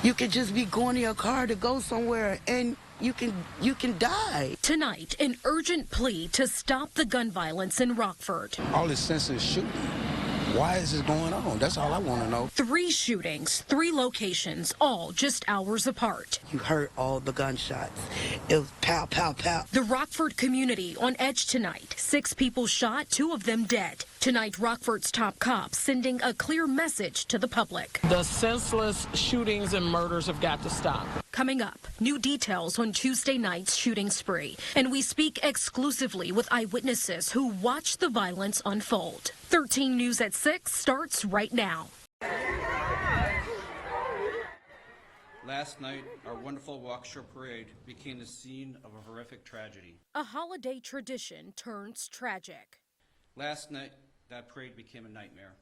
You could just be going in your car to go somewhere and you can die. Tonight, an urgent plea to stop the gun violence in Rockford. All this senseless shooting. Why is this going on? That's all I want to know. 3 shootings, 3 locations, all just hours apart. You heard all the gunshots. It was pow, pow, pow. The Rockford community on edge tonight. 6 people shot, 2 of them dead. Tonight, Rockford's top cops sending a clear message to the public. The senseless shootings and murders have got to stop. Coming up, new details on Tuesday night's shooting spree. And we speak exclusively with eyewitnesses who watched the violence unfold. 13 News at 6 starts right now. Last night, our wonderful Waukesha parade became the scene of a horrific tragedy. A holiday tradition turns tragic. Last night, that parade became a nightmare.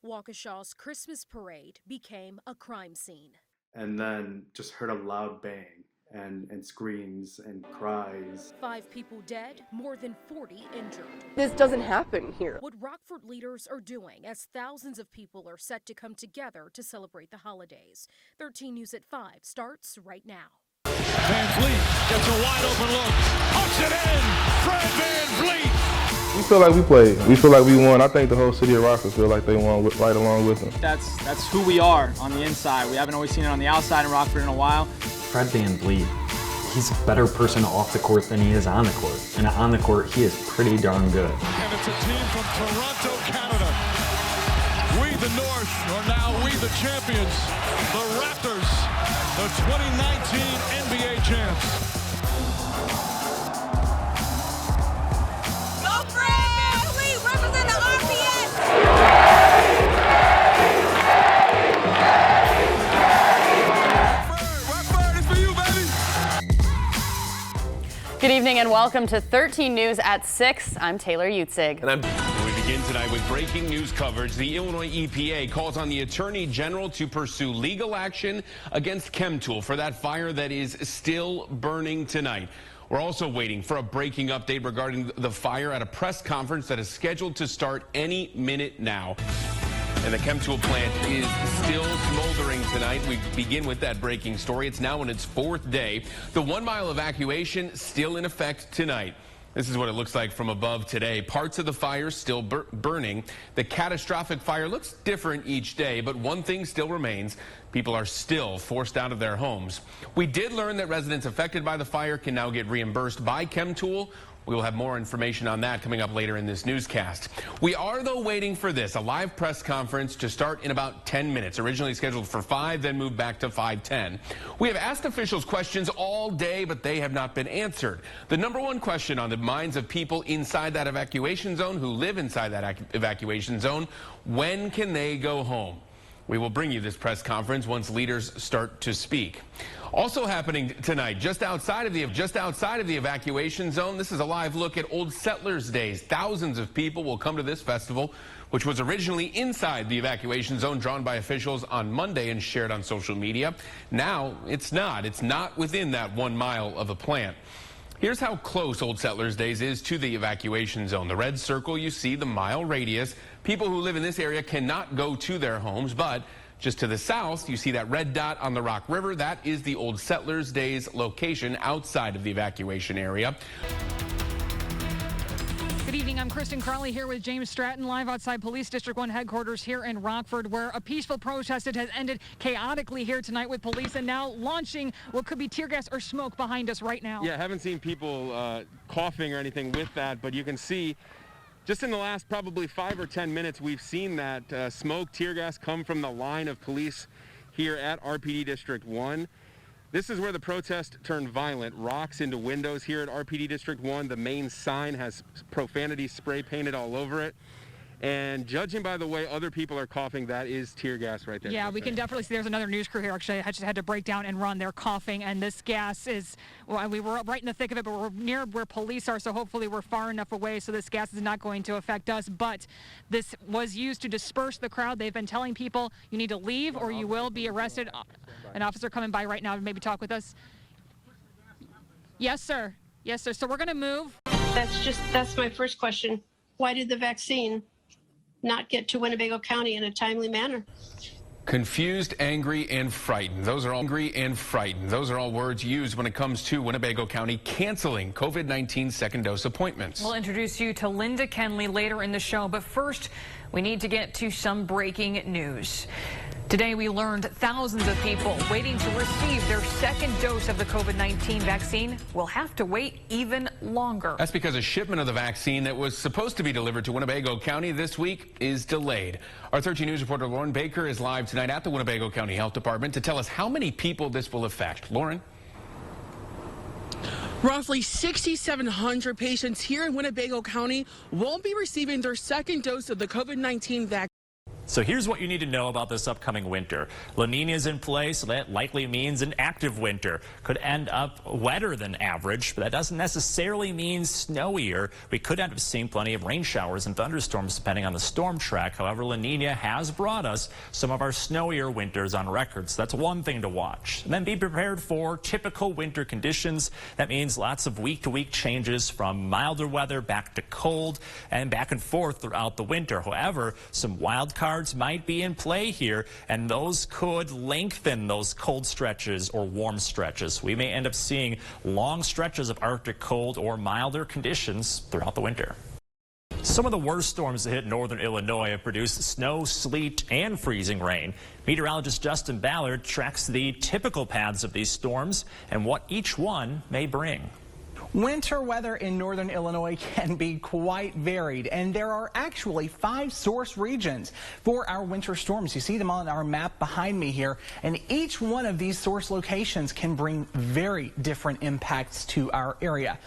Waukesha's Christmas parade became a crime scene. And then just heard a loud bang and screams and cries. 5 people dead, more than 40 injured. This doesn't happen here. What Rockford leaders are doing as thousands of people are set to come together to celebrate the holidays. 13 News at 5 starts right now. Van Vliet gets a wide open look. Puts it in. Fred Van Vliet. We feel like we played. We feel like we won. I think the whole city of Rockford feel like they won right along with them. That's who we are on the inside. We haven't always seen it on the outside in Rockford in a while. Fred Van Vliet, he's a better person off the court than he is on the court. And on the court, he is pretty darn good. And it's a team from Toronto, Canada. We, the North, are now we, the champions. The Raptors, the 2019 NBA champs. Go Fred! We represent the RPS! Raptors, it's for you, baby! Good evening and welcome to 13 News at 6. I'm Taylor Utzig. And we begin tonight with breaking news coverage. The Illinois EPA calls on the Attorney General to pursue legal action against Chemtool for that fire that is still burning tonight. We're also waiting for a breaking update regarding the fire at a press conference that is scheduled to start any minute now. And the Chemtool plant is still smoldering tonight. We begin with that breaking story. It's now on its 4th day. The 1-mile evacuation still in effect tonight. This is what it looks like from above today. Parts of the fire still burning. The catastrophic fire looks different each day, but one thing still remains. People are still forced out of their homes. We did learn that residents affected by the fire can now get reimbursed by Chemtool. We will have more information on that coming up later in this newscast. We are, though, waiting for this, a live press conference to start in about 10 minutes. Originally scheduled for 5, then moved back to 5:10. We have asked officials questions all day, but they have not been answered. The number one question on the minds of people inside that evacuation zone, who live inside that evacuation zone, when can they go home? We will bring you this press conference once leaders start to speak. Also happening tonight, just outside of the evacuation zone, this is a live look at Old Settlers Days. Thousands of people will come to this festival, which was originally inside the evacuation zone, drawn by officials on Monday and shared on social media. Now it's not. It's not within that 1 mile of a plant. Here's how close Old Settlers Days is to the evacuation zone. The red circle you see, the mile radius. People who live in this area cannot go to their homes, but just to the south, you see that red dot on the Rock River. That is the Old Settlers Days location outside of the evacuation area. Good evening. I'm Kristen Crowley here with James Stratton, live outside Police District 1 headquarters here in Rockford, where a peaceful protest has ended chaotically here tonight with police and now launching what could be tear gas or smoke behind us right now. Yeah, haven't seen people coughing or anything with that, but you can see just in the last probably 5 or 10 minutes, we've seen that smoke, tear gas come from the line of police here at RPD District 1. This is where the protest turned violent. Rocks into windows here at RPD District 1. The main sign has profanity spray painted all over it. And judging by the way other people are coughing, that is tear gas right there. Yeah, we can definitely see there's another news crew here. Actually, I just had to break down and run. They're coughing, and this gas is, well, we were right in the thick of it, but we're near where police are, so hopefully we're far enough away so this gas is not going to affect us. But this was used to disperse the crowd. They've been telling people you need to leave or you will be arrested. An officer coming by right now to maybe talk with us. Yes, sir. Yes, sir. So we're going to move. That's my first question. Why did the vaccine not get to Winnebago County in a timely manner? Confused, angry, and frightened. Those are all words used when it comes to Winnebago County canceling COVID-19 second dose appointments. We'll introduce you to Linda Kenley later in the show, but first we need to get to some breaking news. Today we learned thousands of people waiting to receive their second dose of the COVID-19 vaccine will have to wait even longer. That's because a shipment of the vaccine that was supposed to be delivered to Winnebago County this week is delayed. Our 13 News reporter Lauren Baker is live tonight at the Winnebago County Health Department to tell us how many people this will affect. Lauren? Roughly 6,700 patients here in Winnebago County won't be receiving their second dose of the COVID-19 vaccine. So here's what you need to know about this upcoming winter. La Nina is in place, so that likely means an active winter. Could end up wetter than average, but that doesn't necessarily mean snowier. We could end up seeing plenty of rain showers and thunderstorms depending on the storm track. However, La Nina has brought us some of our snowier winters on record, so that's one thing to watch. And then be prepared for typical winter conditions. That means lots of week-to-week changes from milder weather back to cold and back and forth throughout the winter. However, some wild cards might be in play here, and those could lengthen those cold stretches or warm stretches. We may end up seeing long stretches of Arctic cold or milder conditions throughout the winter. Some of the worst storms that hit northern Illinois have produced snow, sleet, and freezing rain. Meteorologist Justin Ballard tracks the typical paths of these storms and what each one may bring. Winter weather in northern Illinois can be quite varied, and there are actually 5 source regions for our winter storms. You see them on our map behind me here, and each one of these source locations can bring very different impacts to our area.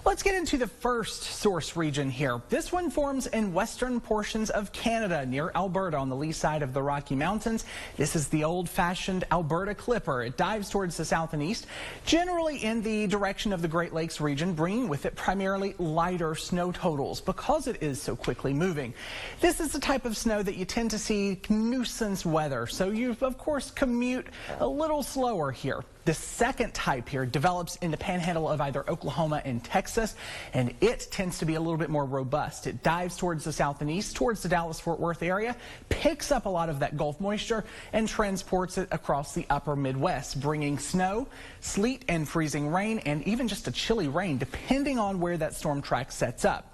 Let's get into the first source region here. This one forms in western portions of Canada near Alberta on the lee side of the Rocky Mountains. This is the old-fashioned Alberta Clipper. It dives towards the south and east, generally in the direction of the Great Lakes region, bringing with it primarily lighter snow totals because it is so quickly moving. This is the type of snow that you tend to see nuisance weather, so you, of course, commute a little slower here. The second type here develops in the panhandle of either Oklahoma and Texas, and it tends to be a little bit more robust. It dives towards the south and east, towards the Dallas-Fort Worth area, picks up a lot of that Gulf moisture, and transports it across the upper Midwest, bringing snow, sleet, and freezing rain, and even just a chilly rain, depending on where that storm track sets up.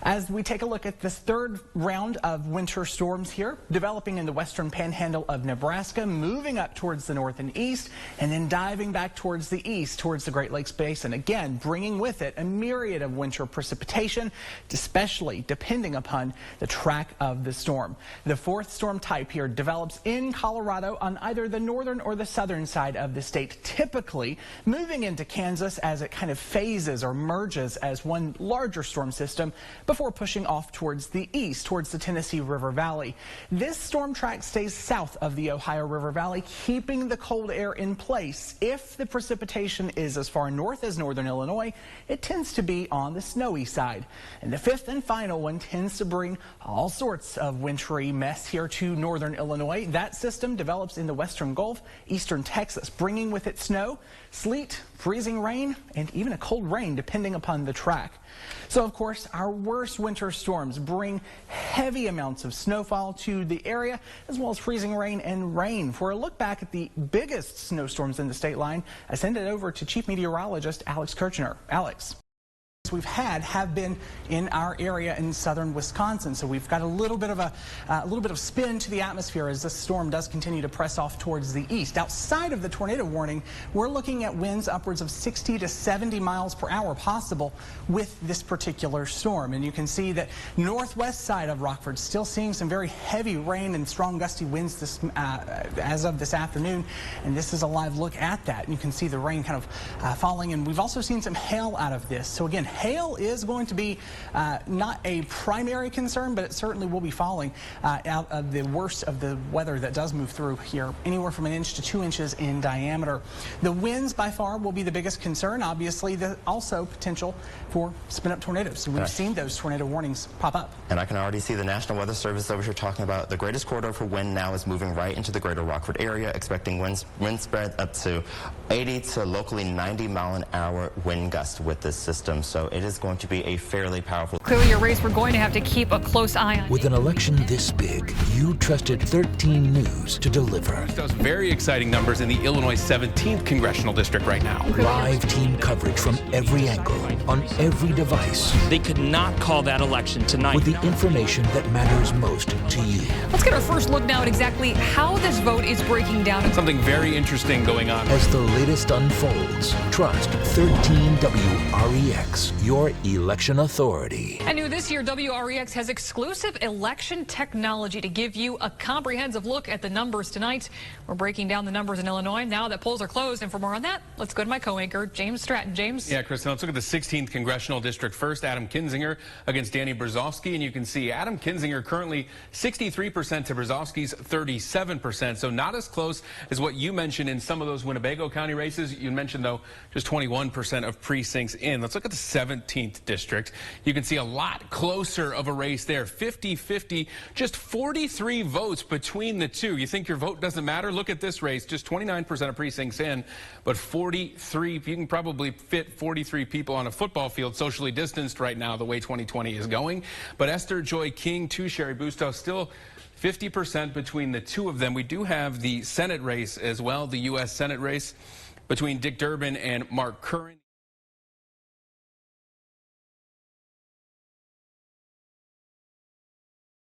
As we take a look at this third round of winter storms here, developing in the western panhandle of Nebraska, moving up towards the north and east, and then diving back towards the east, towards the Great Lakes Basin, again bringing with it a myriad of winter precipitation, especially depending upon the track of the storm. The fourth storm type here develops in Colorado on either the northern or the southern side of the state, typically moving into Kansas as it kind of phases or merges as one larger storm system before pushing off towards the east, towards the Tennessee River Valley. This storm track stays south of the Ohio River Valley, keeping the cold air in place. If the precipitation is as far north as northern Illinois, it tends to be on the snowy side. And the fifth and final one tends to bring all sorts of wintry mess here to northern Illinois. That system develops in the western Gulf, eastern Texas, bringing with it snow, sleet, freezing rain, and even a cold rain depending upon the track. So, of course, our worst winter storms bring heavy amounts of snowfall to the area, as well as freezing rain and rain. For a look back at the biggest snowstorms in the state line, I send it over to Chief Meteorologist Alex Kirchner. Alex. We've had have been in our area in southern Wisconsin, so we've got a little bit of spin to the atmosphere as this storm does continue to press off towards the east. Outside of the tornado warning, we're looking at winds upwards of 60 to 70 miles per hour possible with this particular storm, and you can see that northwest side of Rockford still seeing some very heavy rain and strong gusty winds as of this afternoon, and this is a live look at that. And you can see the rain kind of falling, and we've also seen some hail out of this. So again, hail is going to be not a primary concern, but it certainly will be falling out of the worst of the weather that does move through here, anywhere from 1 inch to 2 inches in diameter. The winds by far will be the biggest concern. Obviously, also potential for spin-up tornadoes. So we've seen those tornado warnings pop up. And I can already see the National Weather Service that you're talking about. The greatest corridor for wind now is moving right into the greater Rockford area, expecting wind spread up to 80 to locally 90 mile an hour wind gusts with this system. So it is going to be a fairly powerful. Clearly a race we're going to have to keep a close eye on. With an election this big, you trusted 13 News to deliver. Those very exciting numbers in the Illinois 17th congressional district right now. Live team coverage from every angle, on every device. They could not call that election tonight. With the information that matters most to you. Let's get our first look now at exactly how this vote is breaking down. Something very interesting going on. As the latest unfolds, trust 13 WREX, your election authority. And new this year, WREX has exclusive election technology to give you a comprehensive look at the numbers tonight. We're breaking down the numbers in Illinois now that polls are closed. And for more on that, let's go to my co-anchor, James Stratton. James? Yeah, Kristen, let's look at the 16th congressional district first. Adam Kinzinger against Danny Brzezowski. And you can see Adam Kinzinger currently 63% to Brzezowski's 37%. So not as close as what you mentioned in some of those Winnebago County races. You mentioned, though, just 21% of precincts in. Let's look at the 17th district. You can see a lot closer of a race there. 50-50, just 43 votes between the two. You think your vote doesn't matter? Look at this race, just 29% of precincts in, but 43. You can probably fit 43 people on a football field, socially distanced right now, the way 2020 is going. But Esther Joy King to Sherry Bustow, still 50% between the two of them. We do have the Senate race as well, the U.S. Senate race between Dick Durbin and Mark Curran.